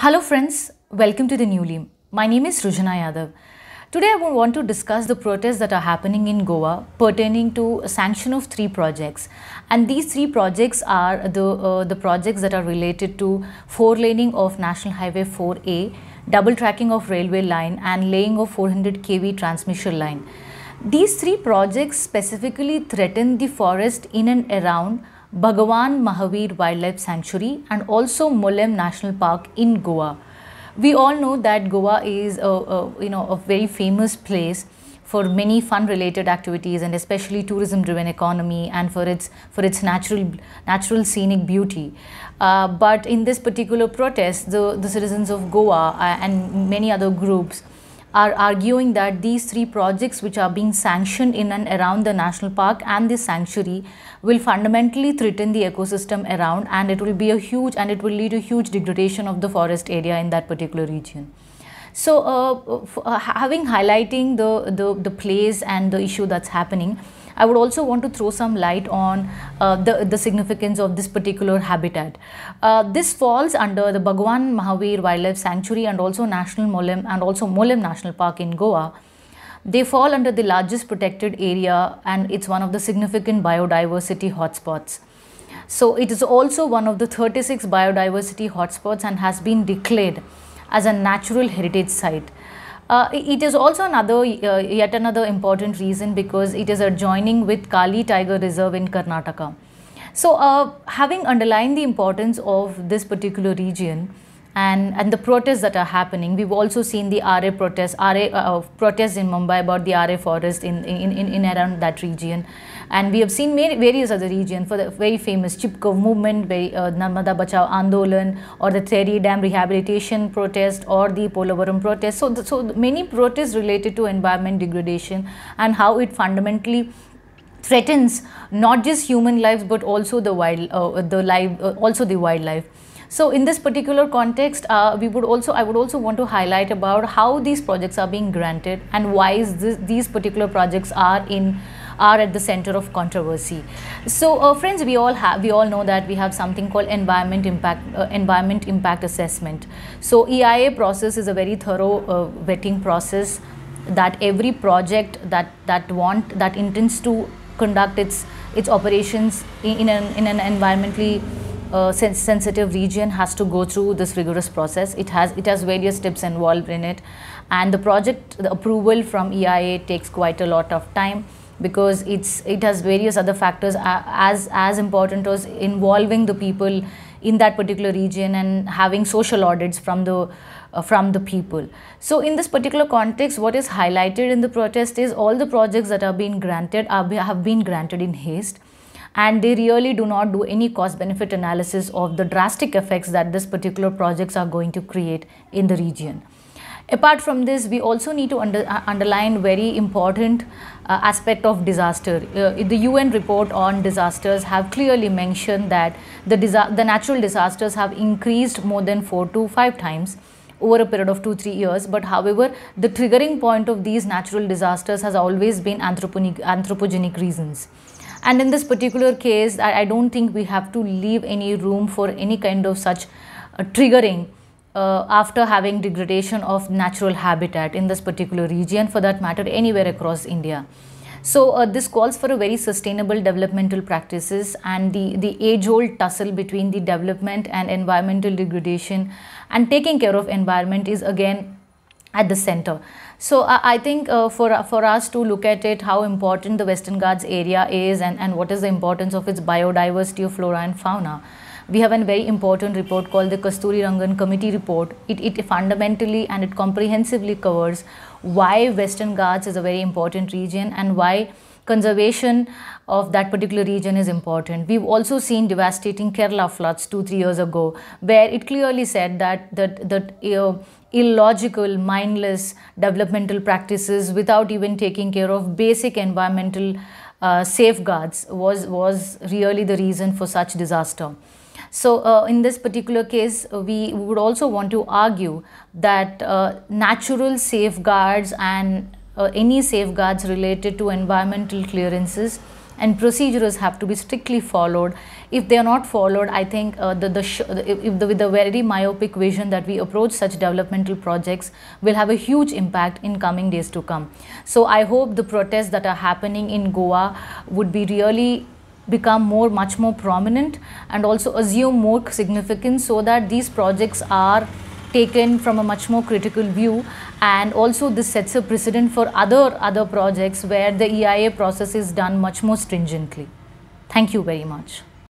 Hello friends, welcome to the Newly. My name is Srujana Yadav. Today I want to discuss the protests that are happening in Goa pertaining to a sanction of three projects. And these three projects are the projects that are related to four-laning of National Highway 4A, double tracking of railway line and laying of 400 kV transmission line. These three projects specifically threaten the forest in and around Bhagwan Mahavir Wildlife Sanctuary and also Mollem National Park in Goa. We all know that Goa is a very famous place for many fun related activities and especially tourism driven economy and for its natural scenic beauty. But in this particular protest, the citizens of Goa and many other groups are arguing that these three projects which are being sanctioned in and around the national park and the sanctuary will fundamentally threaten the ecosystem around, and it will lead to huge degradation of the forest area in that particular region. So highlighting the place and the issue that's happening, I would also want to throw some light on the significance of this particular habitat. This falls under the Bhagwan Mahavir Wildlife Sanctuary and also Mollem National Park in Goa. They fall under the largest protected area and it's one of the significant biodiversity hotspots. So it is also one of the 36 biodiversity hotspots and has been declared as a natural heritage site. It is also yet another important reason because it is adjoining with Kali Tiger Reserve in Karnataka. So having underlined the importance of this particular region and the protests that are happening, we've also seen the RA protests in Mumbai about the RA forest in around that region. And we have seen various other regions for the very famous Chipko movement, Narmada Bachao Andolan, or the Theri Dam rehabilitation protest, or the Polavaram protest. So many protests related to environment degradation and how it fundamentally threatens not just human lives but also the wildlife. So in this particular context, I would also want to highlight about how these projects are being granted and why these particular projects are at the center of controversy. So friends, we all know that we have something called environment impact assessment. So EIA process is a very thorough vetting process that every project that intends to conduct its operations in an environmentally sensitive region has to go through this rigorous process. It has various steps involved in it, and the approval from EIA takes quite a lot of time because it has various other factors as important as involving the people in that particular region and having social audits from the people. So in this particular context, what is highlighted in the protest is all the projects that are being granted have been granted in haste, and they really do not do any cost benefit analysis of the drastic effects that this particular projects are going to create in the region. Apart from this, we also need to underline very important aspect of disaster. The UN report on disasters have clearly mentioned that the natural disasters have increased more than 4 to 5 times over a period of 2-3 years. But however, the triggering point of these natural disasters has always been anthropogenic reasons. And in this particular case, I don't think we have to leave any room for any kind of such triggering after having degradation of natural habitat in this particular region, for that matter anywhere across India. So this calls for a very sustainable developmental practices, and the age-old tussle between the development and environmental degradation and taking care of environment is again at the center. So I think for us to look at it, how important the Western Ghats area is and what is the importance of its biodiversity of flora and fauna. We have a very important report called the Kasturi Rangan Committee report. It fundamentally and it comprehensively covers why Western Ghats is a very important region and why conservation of that particular region is important. We've also seen devastating Kerala floods 2-3 years ago, where it clearly said that illogical, mindless developmental practices without even taking care of basic environmental safeguards was really the reason for such disaster. So in this particular case, we would also want to argue that natural safeguards and any safeguards related to environmental clearances and procedures have to be strictly followed. If they are not followed, I think with the very myopic vision that we approach such developmental projects will have a huge impact in coming days to come. So I hope the protests that are happening in Goa would be really become much more prominent and also assume more significance, so that these projects are taken from a much more critical view, and also this sets a precedent for other projects where the EIA process is done much more stringently. Thank you very much.